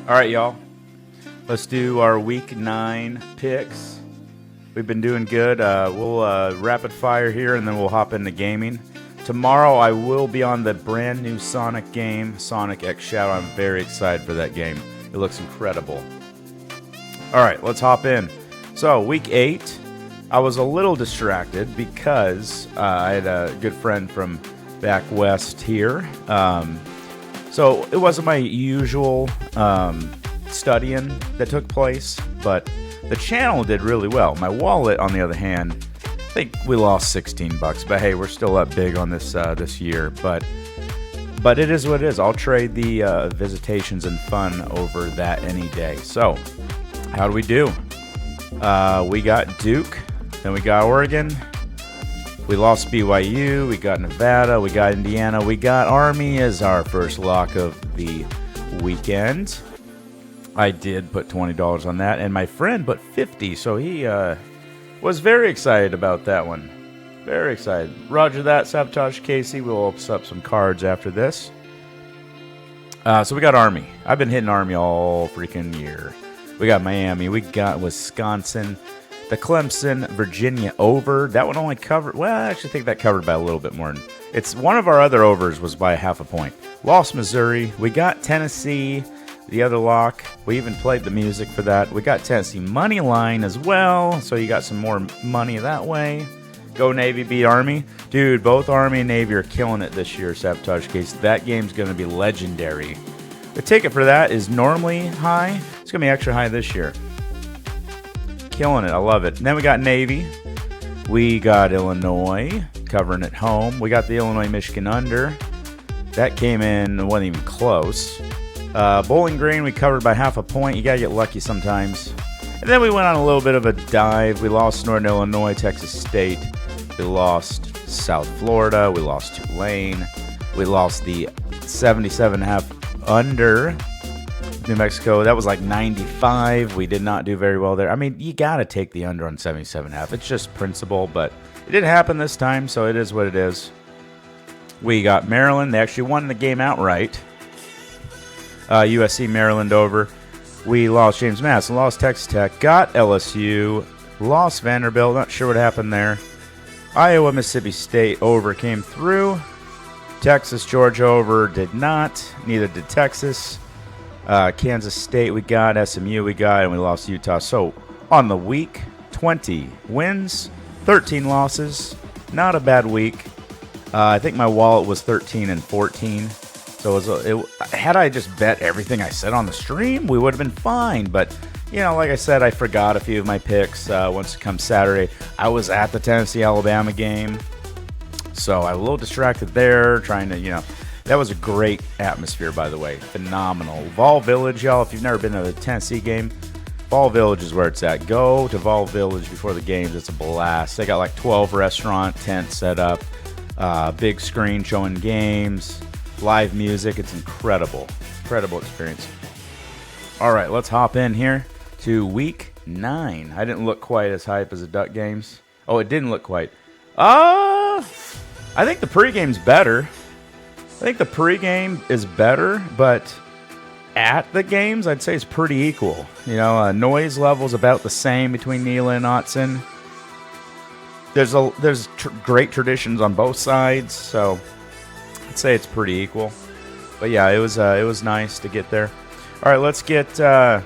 All right, y'all. Let's do our Week 9 picks. We've been doing good. We'll rapid fire here, and then we'll hop into gaming. Tomorrow, I will be on the brand new Sonic game, Sonic X Shadow. I'm very excited for that game. It looks incredible. All right, let's hop in. So, Week 8, I was a little distracted because I had a good friend from back west here. So it wasn't my usual studying that took place, but the channel did really well. My wallet, on the other hand, I think we lost $16, but hey, we're still up big on this this year. But it is what it is. I'll trade the visitations and fun over that any day. So how do we do? We got Duke, then we got Oregon. We lost BYU, we got Nevada, we got Indiana, we got Army as our first lock of the weekend. I did put $20 on that, and my friend put $50, so he was very excited about that one. Very excited. Roger that, Sabotage Casey. We'll open up some cards after this. So we got Army. I've been hitting Army all freaking year. We got Miami, we got Wisconsin. The Clemson, Virginia over. That one only covered, well, I actually think that covered by a little bit more. It's one of our other overs was by half a point. Lost Missouri. We got Tennessee, the other lock. We even played the music for that. We got Tennessee money line as well, so you got some more money that way. Go Navy, beat Army. Dude, both Army and Navy are killing it this year, Sabotage Case. That game's going to be legendary. The ticket for that is normally high. It's going to be extra high this year. Killing it. I love it. And then we got Navy. We got Illinois covering at home. We got the Illinois-Michigan under. That came in, wasn't even close. Bowling Green, we covered by half a point. You got to get lucky sometimes. And then we went on a little bit of a dive. We lost Northern Illinois, Texas State. We lost South Florida. We lost Tulane. We lost the 77.5 under New Mexico. That was like 95. We did not do very well there. I mean, you got to take the under on 77.5. It's just principle, but it didn't happen this time, so it is what it is. We got Maryland. They actually won the game outright. USC, Maryland over. We lost James Madison, lost Texas Tech, got LSU, lost Vanderbilt. Not sure what happened there. Iowa, Mississippi State over came through. Texas, Georgia over did not. Neither did Texas. Kansas State, we got SMU, we got, and we lost Utah. So on the week, 20 wins, 13 losses. Not a bad week. I think my wallet was 13 and 14. So had I just bet everything I said on the stream, we would have been fine. But, you know, like I said, I forgot a few of my picks once it comes Saturday. I was at the Tennessee-Alabama game, so I was a little distracted there trying to, you know. That was a great atmosphere, by the way. Phenomenal. Vol Village, y'all, if you've never been to a Tennessee game, Vol Village is where it's at. Go to Vol Village before the games. It's a blast. They got like 12 restaurant tents set up, big screen showing games, live music. It's incredible. Incredible experience. All right, let's hop in here to Week 9. I didn't look quite as hype as the Duck games. Oh, it didn't look quite. I think the pregame's better. I think the pregame is better, but at the games, I'd say it's pretty equal. You know, noise level's about the same between Neela and Autzen. There's great traditions on both sides, so I'd say it's pretty equal. But yeah, it was nice to get there. All right, let's get some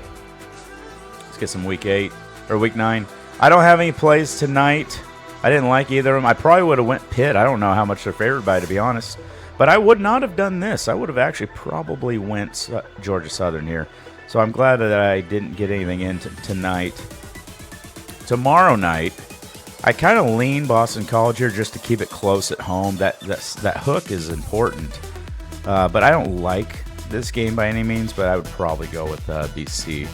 Week 8 or Week 9. I don't have any plays tonight. I didn't like either of them. I probably would have went Pitt. I don't know how much they're favored by, to be honest. But I would not have done this. I would have actually probably went Georgia Southern here. So I'm glad that I didn't get anything in tonight. Tomorrow night, I kind of lean Boston College here just to keep it close at home. That hook is important. But I don't like this game by any means, but I would probably go with BC.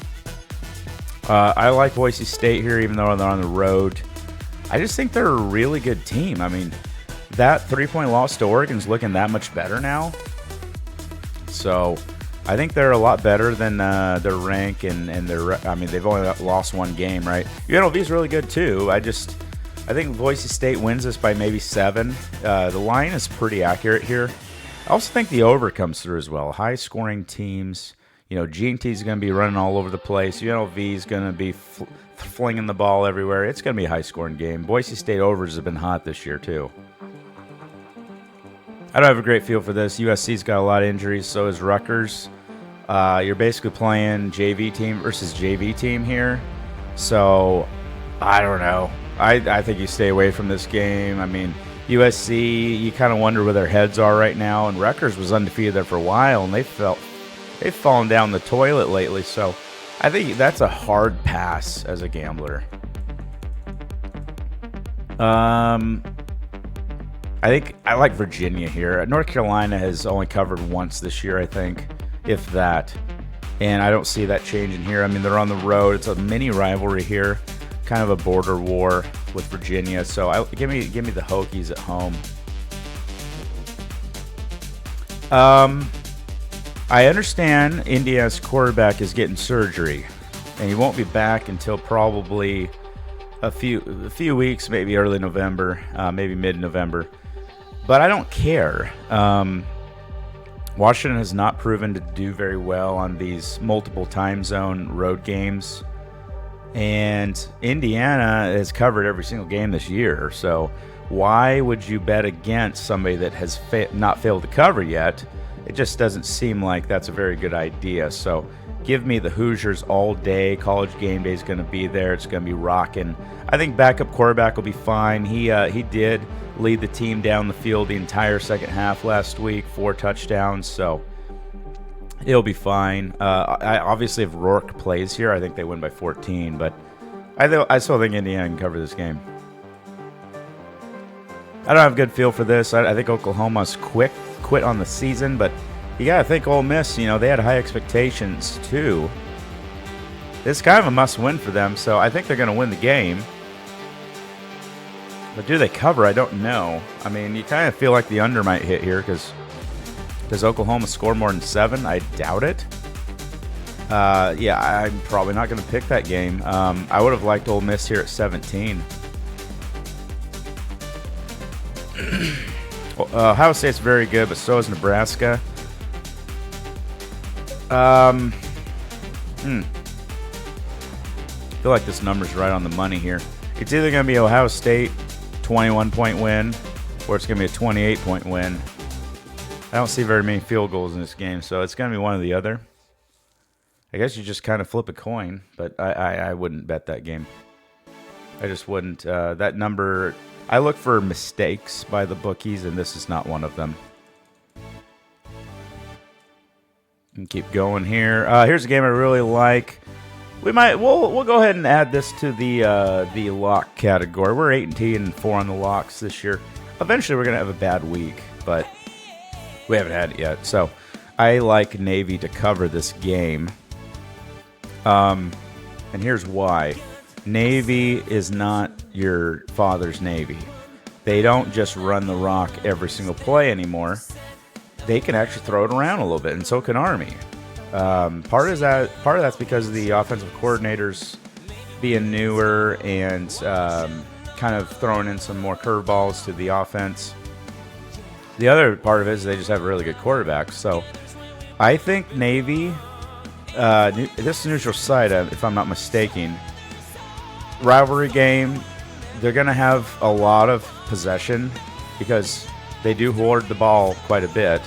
I like Boise State here, even though they're on the road. I just think they're a really good team. I mean, that 3-point loss to Oregon's looking that much better now. So I think they're a lot better than their rank and their. I mean, they've only lost one game, right? UNLV's really good too. I think Boise State wins this by maybe 7. The line is pretty accurate here. I also think the over comes through as well. High-scoring teams G&T is going to be running all over the place. UNLV is going to be flinging the ball everywhere. It's going to be a high-scoring game. Boise State overs have been hot this year, too. I don't have a great feel for this. USC's got a lot of injuries, so is Rutgers. You're basically playing JV team versus JV team here. So, I don't know. I think you stay away from this game. I mean, USC, you kind of wonder where their heads are right now. And Rutgers was undefeated there for a while, and they've fallen down the toilet lately. So, I think that's a hard pass as a gambler. I think I like Virginia here. North Carolina has only covered once this year, I think, if that. And I don't see that changing here. I mean, they're on the road. It's a mini rivalry here, kind of a border war with Virginia. So give me the Hokies at home. I understand Indiana's quarterback is getting surgery, and he won't be back until probably a few weeks, maybe early November, maybe mid-November. But I don't care. Washington has not proven to do very well on these multiple time zone road games. And Indiana has covered every single game this year. So why would you bet against somebody that has not failed to cover yet? It just doesn't seem like that's a very good idea. So give me the Hoosiers all day. College game day is going to be there. It's going to be rocking. I think backup quarterback will be fine. He did lead the team down the field the entire second half last week, 4 touchdowns. So he'll be fine. Obviously, if Rourke plays here, I think they win by 14. But I still think Indiana can cover this game. I don't have a good feel for this. I think Oklahoma's quit on the season, but you got to think Ole Miss, they had high expectations too. This is kind of a must-win for them, so I think they're going to win the game. But do they cover? I don't know. I mean, you kind of feel like the under might hit here because does Oklahoma score more than 7? I doubt it. Yeah, I'm probably not going to pick that game. I would have liked Ole Miss here at 17. Ohio State's very good, but so is Nebraska. I feel like this number's right on the money here. It's either going to be Ohio State 21-point win, or it's going to be a 28-point win. I don't see very many field goals in this game, so it's going to be one or the other. I guess you just kind of flip a coin, but I wouldn't bet that game. I just wouldn't. That number, I look for mistakes by the bookies, and this is not one of them. And keep going here. Here's a game I really like. We'll go ahead and add this to the lock category. We're 8-4 on the locks this year. Eventually, we're gonna have a bad week, but we haven't had it yet. So I like Navy to cover this game. And here's why. Navy is not your father's Navy. They don't just run the rock every single play anymore. They can actually throw it around a little bit, and so can Army. Part of that's because of the offensive coordinators being newer and kind of throwing in some more curveballs to the offense. The other part of it is they just have really good quarterbacks. So I think Navy, this neutral site, if I'm not mistaken, rivalry game, they're going to have a lot of possession because they do hoard the ball quite a bit.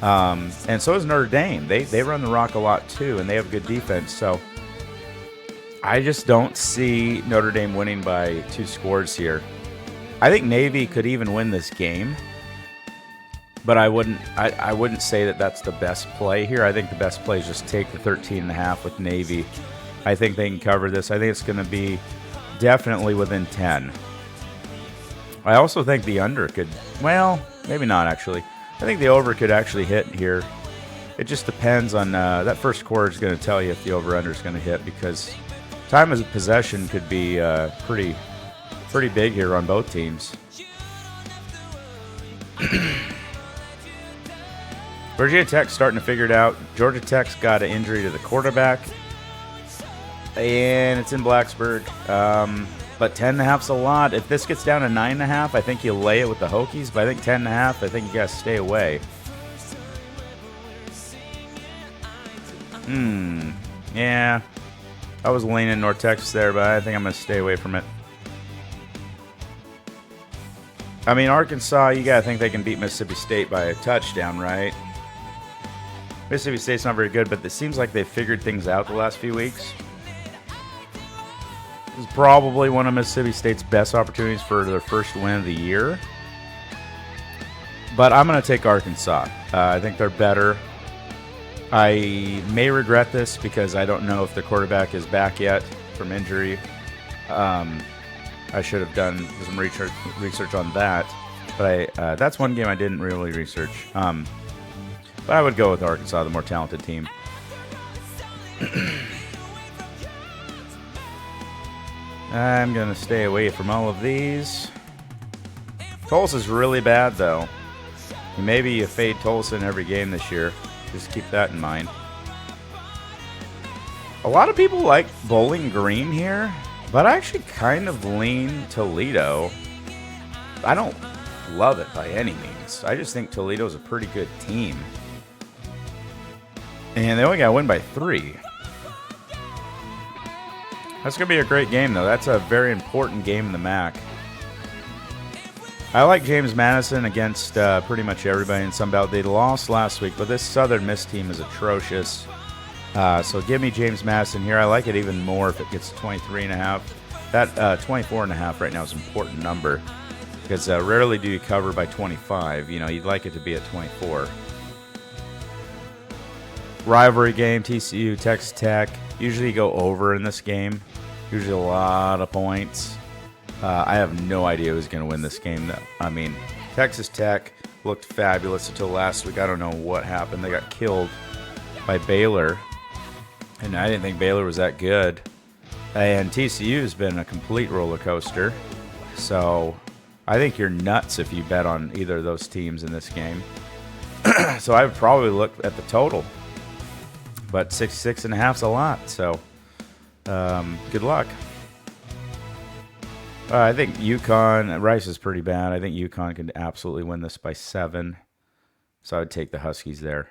And so is Notre Dame. They run the rock a lot too, and they have good defense. So I just don't see Notre Dame winning by 2 scores here. I think Navy could even win this game, but I wouldn't say that that's the best play here. I think the best play is just take the 13.5 with Navy. I think they can cover this. I think it's going to be definitely within 10. I also think the under could, well, maybe not actually. I think the over could actually hit here. It just depends on that first quarter is going to tell you if the over-under is going to hit because time of possession could be pretty big here on both teams. Virginia Tech's starting to figure it out. Georgia Tech's got an injury to the quarterback, and it's in Blacksburg. But 10.5's a lot. If this gets down to 9.5, I think you lay it with the Hokies. But I think 10.5, I think you got to stay away. Yeah. I was leaning North Texas there, but I think I'm going to stay away from it. I mean, Arkansas, you got to think they can beat Mississippi State by a touchdown, right? Mississippi State's not very good, but it seems like they've figured things out the last few weeks. This is probably one of Mississippi State's best opportunities for their first win of the year. But I'm going to take Arkansas. I think they're better. I may regret this because I don't know if the quarterback is back yet from injury. I should have done some research on that. But that's one game I didn't really research. But I would go with Arkansas, the more talented team. I'm going to stay away from all of these. Tulsa's really bad, though. Maybe you fade Tulsa in every game this year. Just keep that in mind. A lot of people like Bowling Green here, but I actually kind of lean Toledo. I don't love it by any means. I just think Toledo's a pretty good team. And they only got to win by 3. That's going to be a great game, though. That's a very important game in the MAC. I like James Madison against pretty much everybody in Sunbelt. They lost last week, but this Southern Miss team is atrocious. So give me James Madison here. I like it even more if it gets 23.5. That 24.5 right now is an important number because rarely do you cover by 25. You know, you'd like it to be at 24. Rivalry game, TCU, Texas Tech. Usually you go over in this game. Usually a lot of points. I have no idea who's going to win this game, though. I mean, Texas Tech looked fabulous until last week. I don't know what happened. They got killed by Baylor, and I didn't think Baylor was that good. And TCU has been a complete roller coaster. So I think you're nuts if you bet on either of those teams in this game. So I would probably look at the total. But 6.5's a lot, so good luck. I think UConn, Rice is pretty bad. I think UConn can absolutely win this by 7. So I would take the Huskies there.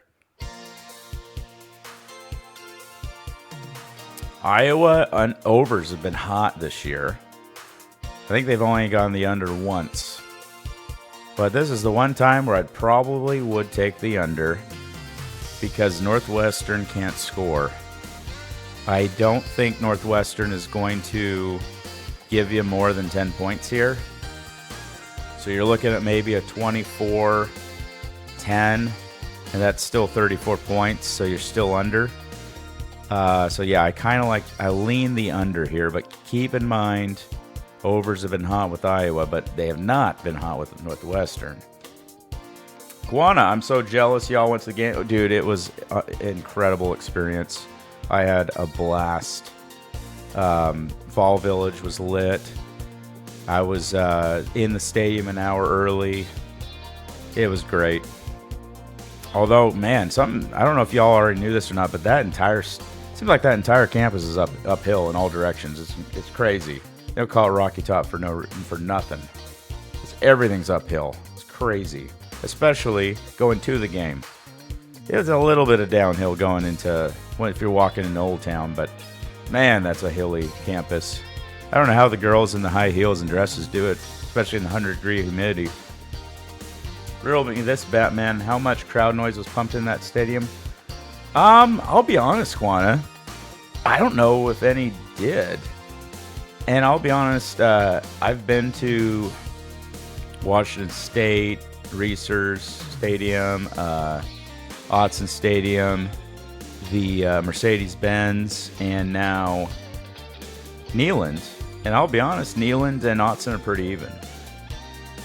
Iowa overs have been hot this year. I think they've only gone the under once. But this is the one time where I probably would take the under because Northwestern can't score. I don't think Northwestern is going to give you more than 10 points here. So you're looking at maybe a 24-10, and that's still 34 points, so you're still under. So yeah, I lean the under here, but keep in mind, overs have been hot with Iowa, but they have not been hot with Northwestern. Quanah, I'm so jealous y'all went to the game. Dude, it was an incredible experience. I had a blast. Fall Village was lit. I was in the stadium an hour early. It was great. Although, man, I don't know if y'all already knew this or not, but seems like that entire campus is uphill in all directions. It's crazy. They don't call it Rocky Top for nothing. Everything's uphill. It's crazy, especially going to the game. It's a little bit of downhill going if you're walking into Old Town, but man, that's a hilly campus. I don't know how the girls in the high heels and dresses do it, especially in the 100-degree humidity. Riddle me this, Batman. How much crowd noise was pumped in that stadium? I'll be honest, Quanah. I don't know if any did. And I'll be honest, I've been to Washington State, Research Stadium, Autzen Stadium, the Mercedes-Benz, and now Neyland. And I'll be honest, Neyland and Autzen are pretty even.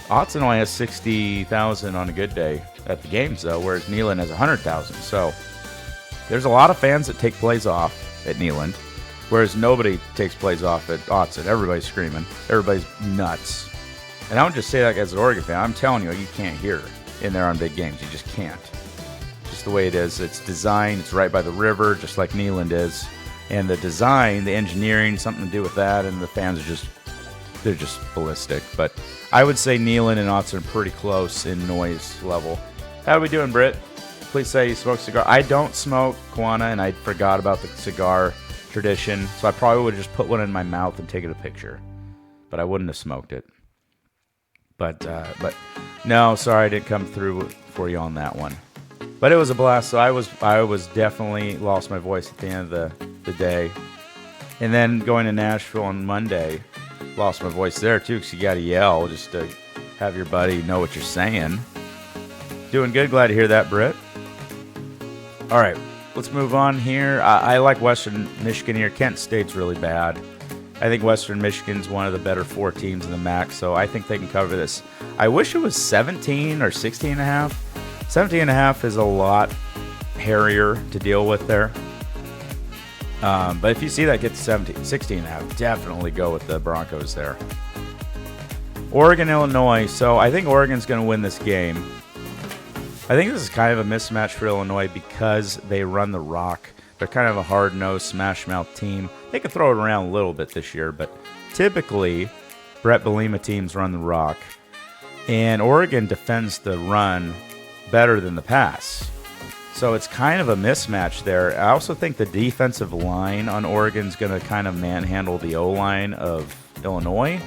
Autzen only has 60,000 on a good day at the games, though, whereas Neyland has 100,000. So there's a lot of fans that take plays off at Neyland, whereas nobody takes plays off at Autzen. Everybody's screaming. Everybody's nuts. And I don't just say that as an Oregon fan. I'm telling you, you can't hear in there on big games. You just can't. Just the way it is. It's designed. It's right by the river, just like Neyland is. And the design, the engineering, something to do with that. And the fans they're just ballistic. But I would say Neyland and Autzen are pretty close in noise level. How are we doing, Britt? please say you smoke cigar. I don't smoke, Kwana, and I forgot about the cigar tradition, so I probably would just put one in my mouth and take it a picture. But I wouldn't have smoked it. But no, sorry, I didn't come through for you on that one. But it was a blast. So I was definitely lost my voice at the end of the day. And then going to Nashville on Monday, lost my voice there too, because you got to yell just to have your buddy know what you're saying. Doing good. Glad to hear that, Britt. All right, let's move on here. I like Western Michigan here. Kent State's really bad. I think Western Michigan's one of the better 4 teams in the MAC, so I think they can cover this. I wish it was 17 or 16.5. 17.5 is a lot hairier to deal with there. But if you see that get to 16.5, definitely go with the Broncos there. Oregon, Illinois. So I think Oregon's going to win this game. I think this is kind of a mismatch for Illinois because they run the rock. They're kind of a hard-nosed, smash-mouth team. They can throw it around a little bit this year, but typically Brett Bielema teams run the rock. And Oregon defends the run better than the pass. So it's kind of a mismatch there. I also think the defensive line on Oregon's going to kind of manhandle the O-line of Illinois.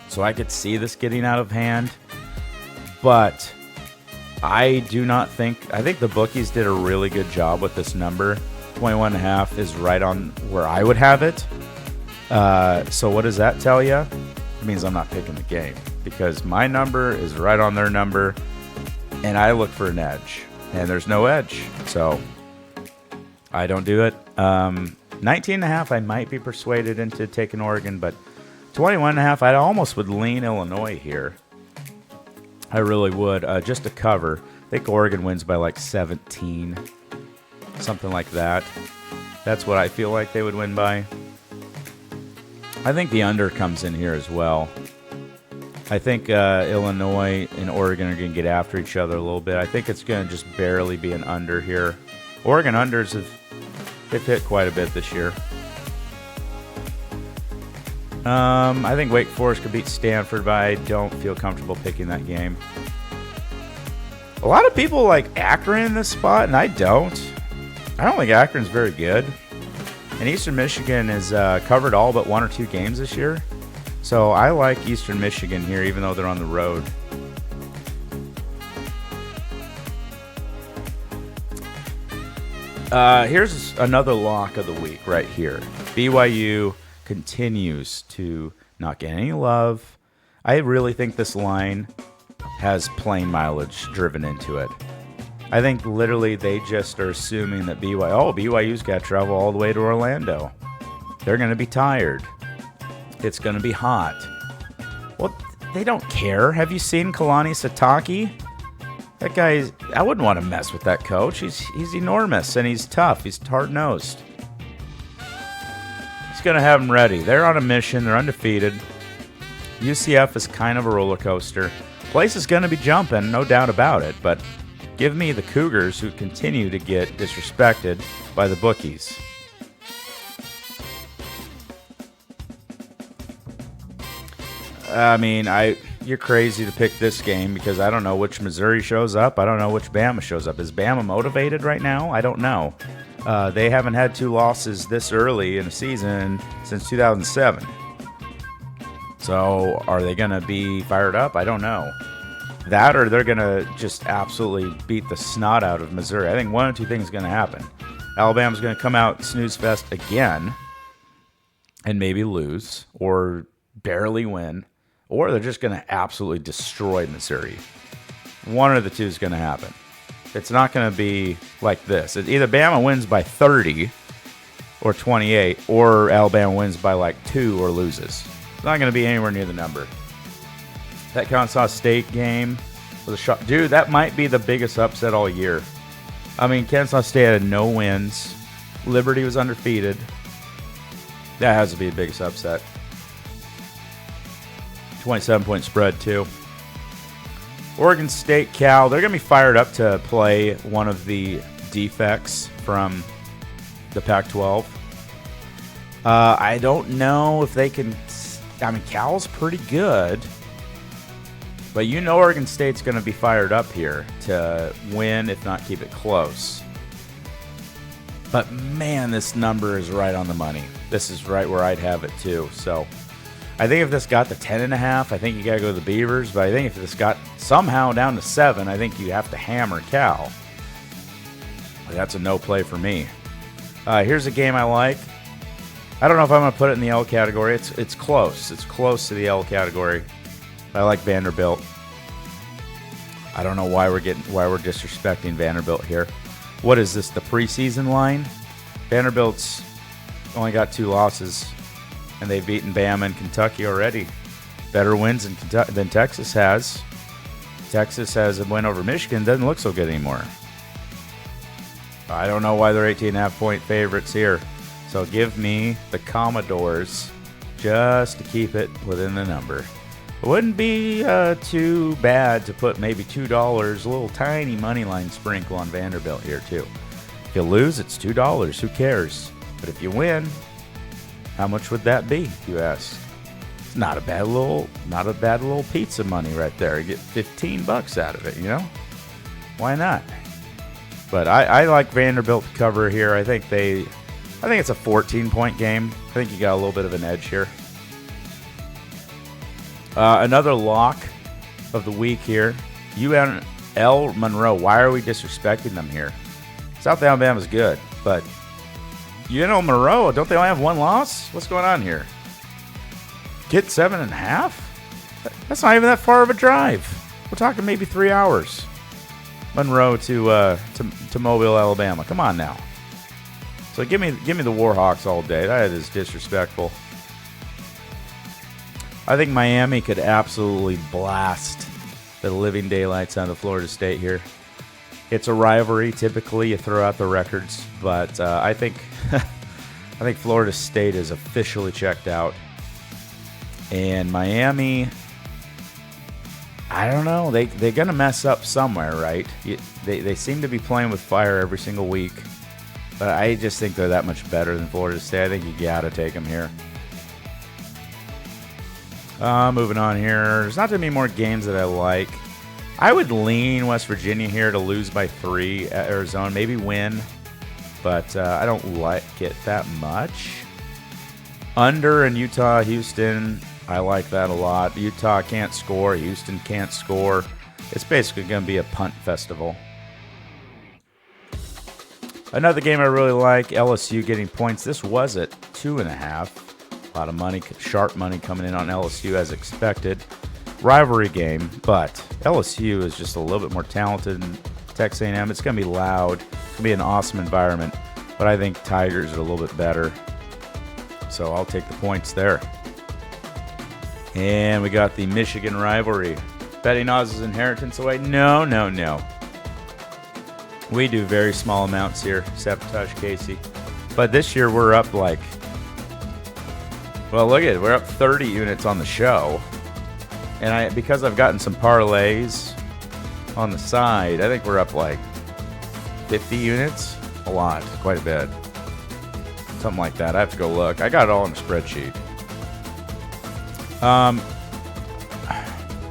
So I could see this getting out of hand. But I think the bookies did a really good job with this number. 21.5 is right on where I would have it. So what does that tell you? It means I'm not picking the game because my number is right on their number, and I look for an edge, and there's no edge. So I don't do it. 19.5, I might be persuaded into taking Oregon, but 21.5, I almost would lean Illinois here. I really would, just to cover. I think Oregon wins by like 17, something like that. That's what I feel like they would win by. I think the under comes in here as well. I think Illinois and Oregon are going to get after each other a little bit. I think it's going to just barely be an under here. Oregon unders have hit quite a bit this year. I think Wake Forest could beat Stanford, but I don't feel comfortable picking that game. A lot of people like Akron in this spot, and I don't. I don't think Akron's very good. And Eastern Michigan has covered all but 1 or 2 games this year. So I like Eastern Michigan here, even though they're on the road. Here's another lock of the week right here. BYU continues to not get any love. I really think this line has plane mileage driven into it. I think literally they just are assuming that BYU's got to travel all the way to Orlando. They're going to be tired. It's going to be hot. Well, they don't care. Have you seen Kalani Sitake? That guy, I wouldn't want to mess with that coach. He's enormous and he's tough. He's hard-nosed. He's going to have them ready. They're on a mission. They're undefeated. UCF is kind of a roller coaster. Place is going to be jumping, no doubt about it, but give me the Cougars, who continue to get disrespected by the bookies. I mean, you're crazy to pick this game because I don't know which Missouri shows up. I don't know which Bama shows up. Is Bama motivated right now? I don't know. They haven't had 2 losses this early in the season since 2007. So are they going to be fired up? I don't know. That or they're going to just absolutely beat the snot out of Missouri. I think one of 2 things is going to happen. Alabama's going to come out snooze fest again and maybe lose or barely win, or they're just going to absolutely destroy Missouri. One of the 2 is going to happen. It's not going to be like this. It's either Bama wins by 30 or 28, or Alabama wins by like 2 or loses. It's not going to be anywhere near the number. That Kansas State game was a shock. Dude, that might be the biggest upset all year. I mean, Kansas State had no wins. Liberty was undefeated. That has to be the biggest upset. 27-point spread, too. Oregon State, Cal, they're going to be fired up to play one of the defects from the Pac-12. I don't know if they can... I mean, Cal's pretty good. But you know Oregon State's going to be fired up here to win, if not keep it close. But, man, this number is right on the money. This is right where I'd have it, too. So, I think if this got to 10.5, I think you got to go to the Beavers. But I think if this got somehow down to 7, I think you have to hammer Cal. But that's a no play for me. Here's a game I like. I don't know if I'm going to put it in the L category. It's close. It's close to the L category. I like Vanderbilt. I don't know why we're disrespecting Vanderbilt here. What is this, the preseason line? Vanderbilt's only got 2 losses, and they've beaten Bama and Kentucky already. Better wins than Texas has. Texas has a win over Michigan. Doesn't look so good anymore. I don't know why they're 18.5-point favorites here. So give me the Commodores just to keep it within the number. It wouldn't be too bad to put maybe $2, a little tiny money line sprinkle on Vanderbilt here too. If you lose, it's $2. Who cares? But if you win, how much would that be, you ask? It's not a bad little pizza money right there. You get $15 out of it, you know? Why not? But I like Vanderbilt to cover here. I think it's a 14-point game. I think you got a little bit of an edge here. Another lock of the week here. UNL Monroe. Why are we disrespecting them here? South Alabama's good, but UNL Monroe, don't they only have 1 loss? What's going on here? Get 7.5? That's not even that far of a drive. We're talking maybe 3 hours. Monroe to Mobile, Alabama. Come on now. So give me the Warhawks all day. That is disrespectful. I think Miami could absolutely blast the living daylights out of Florida State here. It's a rivalry. Typically, you throw out the records, but I think Florida State is officially checked out, and Miami. I don't know. They're gonna mess up somewhere, right? They seem to be playing with fire every single week, but I just think they're that much better than Florida State. I think you gotta take them here. Moving on here. There's not too many more games that I like. I would lean West Virginia here to lose by 3 at Arizona. Maybe win, but I don't like it that much. Under in Utah, Houston. I like that a lot. Utah can't score. Houston can't score. It's basically going to be a punt festival. Another game I really like, LSU getting points. This was at 2.5. A lot of money, sharp money coming in on LSU as expected. Rivalry game, but LSU is just a little bit more talented than Texas A&M. It's going to be loud. It's going to be an awesome environment, but I think Tigers are a little bit better. So I'll take the points there. And we got the Michigan rivalry. Betting Oz's inheritance away? No. We do very small amounts here. Sabotage Casey. But this year we're up like... Well, look at it. We're up 30 units on the show. And because I've gotten some parlays on the side, I think we're up like 50 units. A lot. Quite a bit. Something like that. I have to go look. I got it all in a spreadsheet.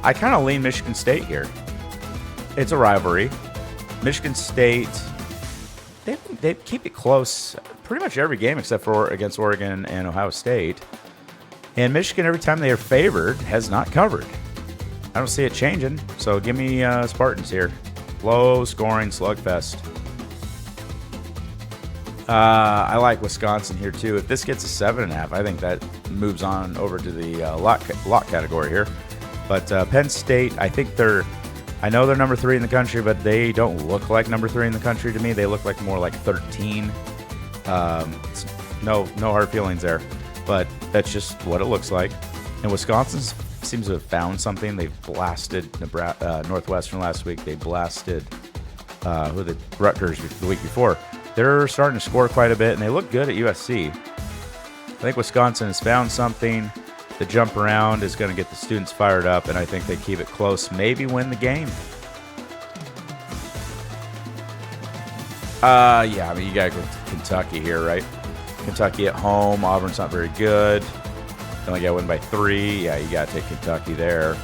I kind of lean Michigan State here. It's a rivalry. Michigan State, they keep it close pretty much every game except for against Oregon and Ohio State. And Michigan, every time they are favored, has not covered. I don't see it changing, so give me Spartans here. Low-scoring slugfest. I like Wisconsin here, too. If this gets a 7.5, I think that moves on over to the lock category here. But Penn State, I know they're number 3 in the country, but they don't look like number 3 in the country to me. They look like more like 13. No hard feelings there. But that's just what it looks like. And Wisconsin seems to have found something. They've blasted Northwestern last week. They blasted Rutgers the week before. They're starting to score quite a bit, and they look good at USC. I think Wisconsin has found something. The jump around is going to get the students fired up, and I think they keep it close, maybe win the game. Yeah, I mean, you got to go to Kentucky here, right? Kentucky at home. Auburn's not very good. They only got to win by 3. Yeah, you got to take Kentucky there.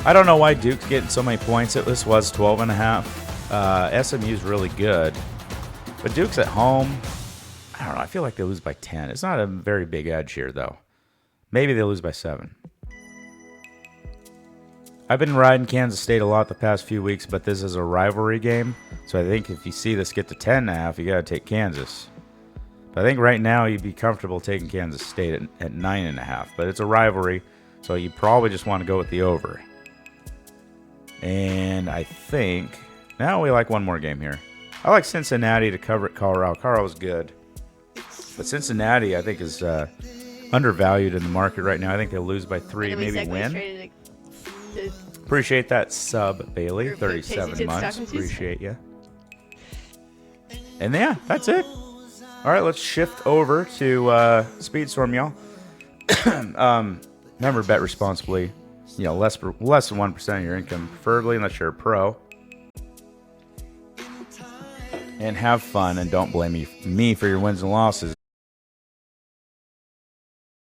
I don't know why Duke's getting so many points. This was 12.5. SMU's really good. But Duke's at home. I don't know. I feel like they lose by 10. It's not a very big edge here, though. Maybe they lose by 7. I've been riding Kansas State a lot the past few weeks, but this is a rivalry game. So I think if you see this get to 10.5, you got to take Kansas. But I think right now you'd be comfortable taking Kansas State at 9.5. But it's a rivalry, so you probably just want to go with the over. And I think now we like one more game here. I like Cincinnati to cover at Colorado. Colorado's good. But Cincinnati, I think, is undervalued in the market right now. I think they'll lose by 3, maybe win. Appreciate that sub, Bailey. 37 months. Appreciate you. And yeah, that's it. All right, let's shift over to Speedstorm, y'all. Remember, bet responsibly. You know, less than 1% of your income, preferably unless you're a pro. And have fun, and don't blame me for your wins and losses.